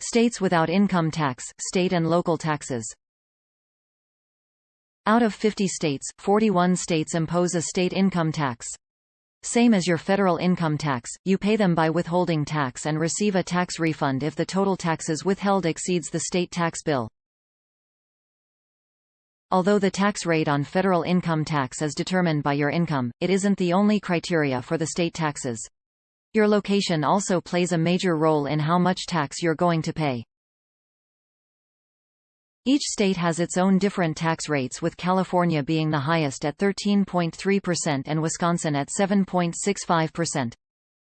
States without income tax, state and local taxes. Out of 50 states, 41 states impose a state income tax. Same as your federal income tax, you pay them by withholding tax and receive a tax refund if the total taxes withheld exceeds the state tax bill. Although the tax rate on federal income tax is determined by your income, it isn't the only criteria for the state taxes. Your location also plays a major role in how much tax you're going to pay. Each state has its own different tax rates, with California being the highest at 13.3% and Wisconsin at 7.65%.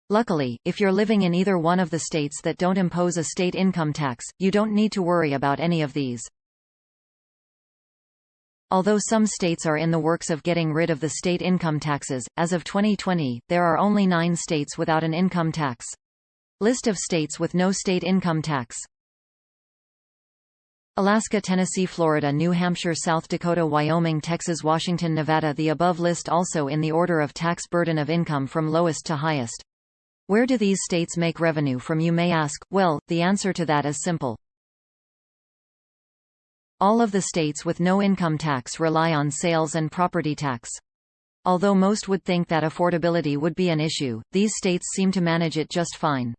Luckily, if you're living in either one of the states that don't impose a state income tax, you don't need to worry about any of these. Although some states are in the works of getting rid of the state income taxes, as of 2020, there are only 9 states without an income tax. List of states with no state income tax. Alaska, Tennessee, Florida, New Hampshire, South Dakota, Wyoming, Texas, Washington, Nevada. The above list also in the order of tax burden of income from lowest to highest. Where do these states make revenue from, you may ask? Well, the answer to that is simple. All of the states with no income tax rely on sales and property tax. Although most would think that affordability would be an issue, these states seem to manage it just fine.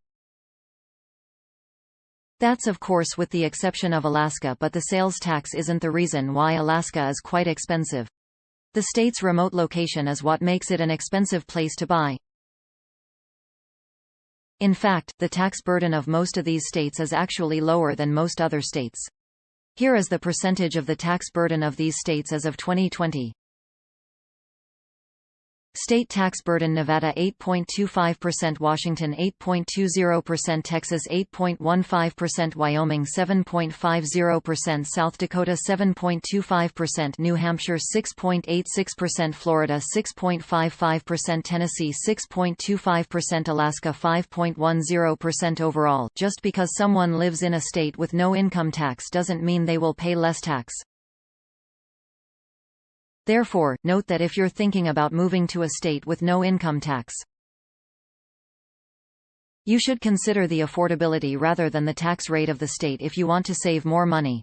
That's of course with the exception of Alaska, but the sales tax isn't the reason why Alaska is quite expensive. The state's remote location is what makes it an expensive place to buy. In fact, the tax burden of most of these states is actually lower than most other states. Here is the percentage of the tax burden of these states as of 2020. State tax burden: Nevada 8.25%, Washington 8.20%, Texas 8.15%, Wyoming 7.50%, South Dakota 7.25%, New Hampshire 6.86%, Florida 6.55%, Tennessee 6.25%, Alaska 5.10%. Overall, just because someone lives in a state with no income tax doesn't mean they will pay less tax. Therefore, note that if you're thinking about moving to a state with no income tax, you should consider the affordability rather than the tax rate of the state if you want to save more money.